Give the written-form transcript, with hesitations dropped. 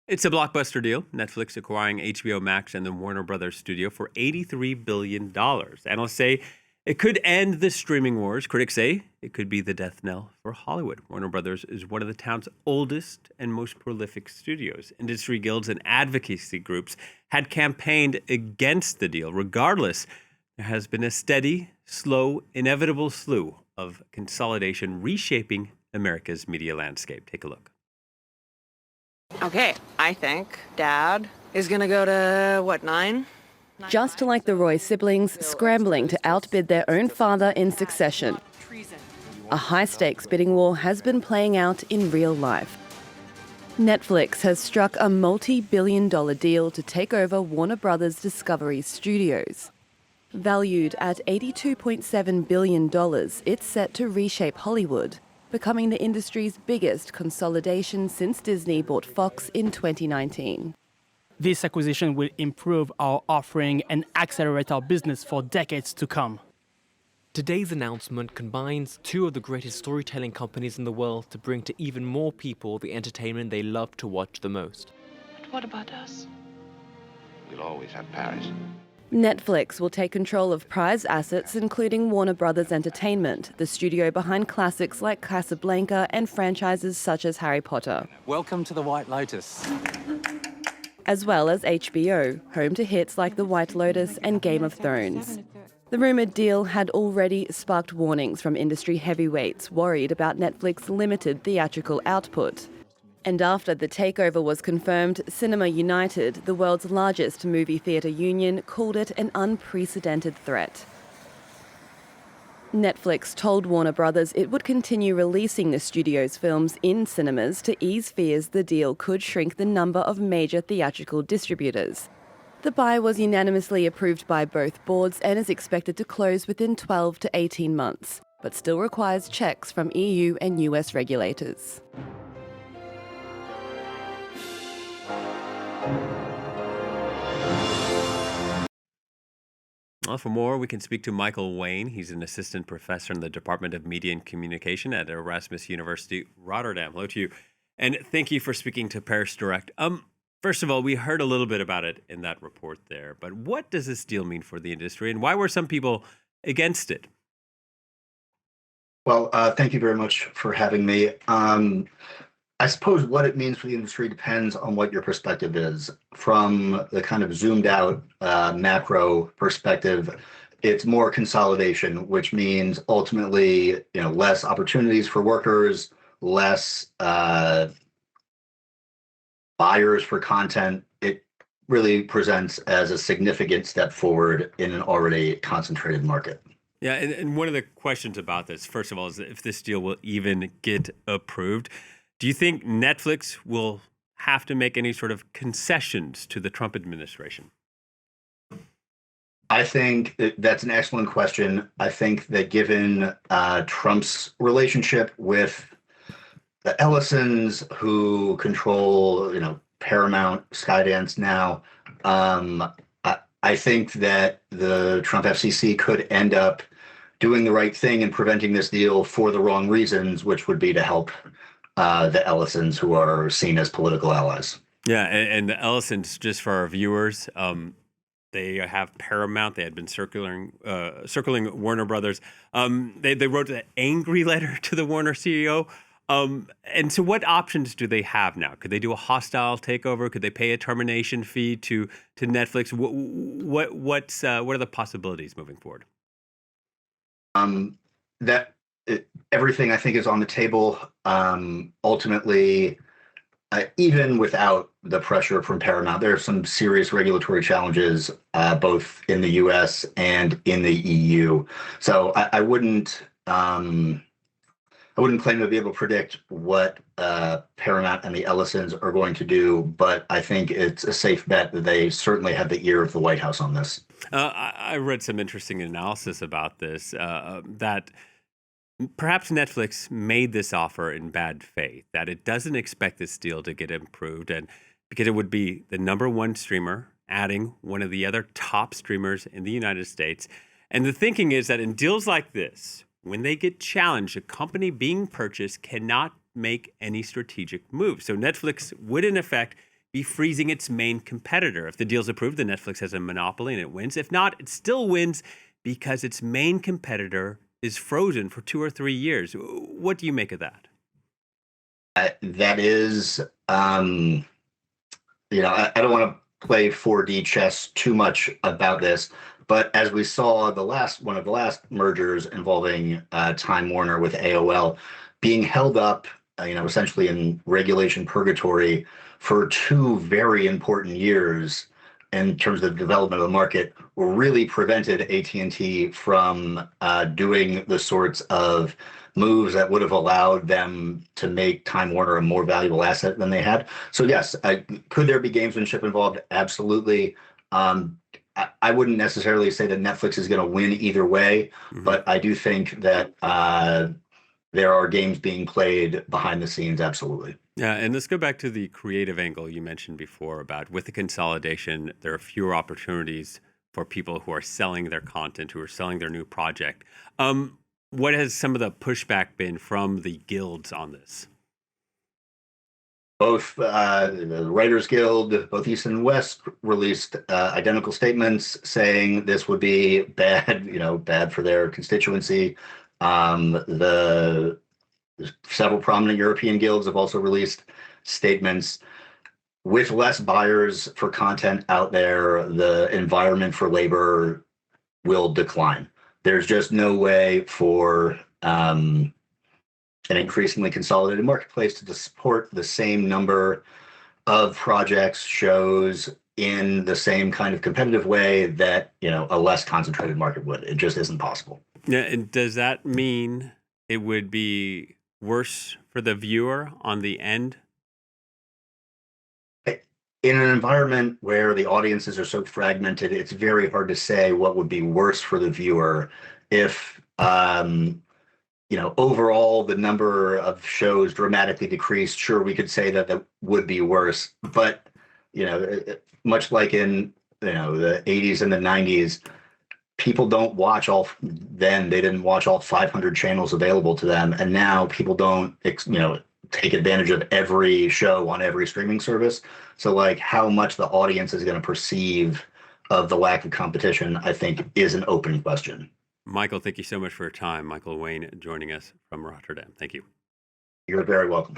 It's a blockbuster deal. Netflix acquiring HBO Max and the Warner Brothers studio for $83 billion. Analysts say it could end the streaming wars. Critics say it could be the death knell for Hollywood. Warner Brothers is one of the town's oldest and most prolific studios. Industry guilds and advocacy groups had campaigned against the deal. Regardless, there has been a steady, slow, inevitable slew of consolidation reshaping America's media landscape. Take a look. Okay, I think Dad is gonna go to, what, 9? Just like the Roy siblings scrambling to outbid their own father in succession. A high-stakes bidding war has been playing out in real life. Netflix has struck a multi-billion-dollar deal to take over Warner Brothers Discovery Studios. Valued at $82.7 billion, it's set to reshape Hollywood, becoming the industry's biggest consolidation since Disney bought Fox in 2019. This acquisition will improve our offering and accelerate our business for decades to come. Today's announcement combines two of the greatest storytelling companies in the world to bring to even more people the entertainment they love to watch the most. But what about us? We'll always have Paris. Netflix will take control of prize assets, including Warner Brothers Entertainment, the studio behind classics like Casablanca and franchises such as Harry Potter. Welcome to the White Lotus. As well as HBO, home to hits like The White Lotus and Game of Thrones. The rumoured deal had already sparked warnings from industry heavyweights worried about Netflix's limited theatrical output. And after the takeover was confirmed, Cinema United, the world's largest movie theatre union, called it an unprecedented threat. Netflix told Warner Brothers it would continue releasing the studio's films in cinemas to ease fears the deal could shrink the number of major theatrical distributors. The buy was unanimously approved by both boards and is expected to close within 12 to 18 months, but still requires checks from EU and US regulators. Well, for more, we can speak to Michael Wayne. He's an assistant professor in the Department of Media and Communication at Erasmus University, Rotterdam. Hello to you. And thank you for speaking to Paris Direct. First of all, we heard a little bit about it in that report there, but what does this deal mean for the industry and why were some people against it? Well, thank you very much for having me. I suppose what it means for the industry depends on what your perspective is. From the kind of zoomed out macro perspective, it's more consolidation, which means ultimately, less opportunities for workers, less buyers for content. It really presents as a significant step forward in an already concentrated market. Yeah, and one of the questions about this, first of all, is if this deal will even get approved. Do you think Netflix will have to make any sort of concessions to the Trump administration? I think that's an excellent question. I think that given Trump's relationship with the Ellisons, who control, Paramount, Skydance now, I think that the Trump FCC could end up doing the right thing and preventing this deal for the wrong reasons, which would be to help the Ellisons, who are seen as political allies. Yeah, and the Ellisons, just for our viewers, they have Paramount. They had been circling Warner Brothers. They wrote an angry letter to the Warner CEO. And so what options do they have now? Could they do a hostile takeover? Could they pay a termination fee to Netflix? What are the possibilities moving forward? Everything I think is on the table. Ultimately, even without the pressure from Paramount, there are some serious regulatory challenges, both in the U.S. and in the EU. So I wouldn't claim to be able to predict what Paramount and the Ellisons are going to do, but I think it's a safe bet that they certainly have the ear of the White House on this. I read some interesting analysis about this, that perhaps Netflix made this offer in bad faith, that it doesn't expect this deal to get approved, and because it would be the number one streamer, adding one of the other top streamers in the United States. And the thinking is that in deals like this, when they get challenged, a company being purchased cannot make any strategic moves. So Netflix would, in effect, be freezing its main competitor. If the deal's approved, then Netflix has a monopoly and it wins. If not, it still wins because its main competitor is frozen for 2 or 3 years. What do you make of that? That is, I don't want to play 4D chess too much about this, but as we saw one of the last mergers involving Time Warner with AOL being held up, essentially in regulation purgatory for 2 very important years in terms of the development of the market, really prevented AT&T from doing the sorts of moves that would have allowed them to make Time Warner a more valuable asset than they had. So yes, could there be gamesmanship involved? Absolutely. I wouldn't necessarily say that Netflix is going to win either way, but I do think that there are games being played behind the scenes. Absolutely. Yeah, and let's go back to the creative angle you mentioned before about with the consolidation, there are fewer opportunities for people who are selling their content, who are selling their new project. What has some of the pushback been from the guilds on this? Both the Writers Guild, both East and West, released identical statements saying this would be bad, bad for their constituency. The several prominent European guilds have also released statements. With less buyers for content out there, the environment for labor will decline. There's just no way for an increasingly consolidated marketplace to support the same number of projects, shows in the same kind of competitive way that, a less concentrated market would. It just isn't possible. Yeah, and does that mean it would be worse for the viewer on the end? In an environment where the audiences are so fragmented, it's very hard to say what would be worse for the viewer. If overall the number of shows dramatically decreased, sure, we could say that would be worse. But much like in the 80s and the 90s, people don't watch they didn't watch all 500 channels available to them, and now people don't take advantage of every show on every streaming service. So how much the audience is going to perceive of the lack of competition, I think, is an open question. Michael, thank you so much for your time. Michael Wayne joining us from Rotterdam. Thank you. You're very welcome.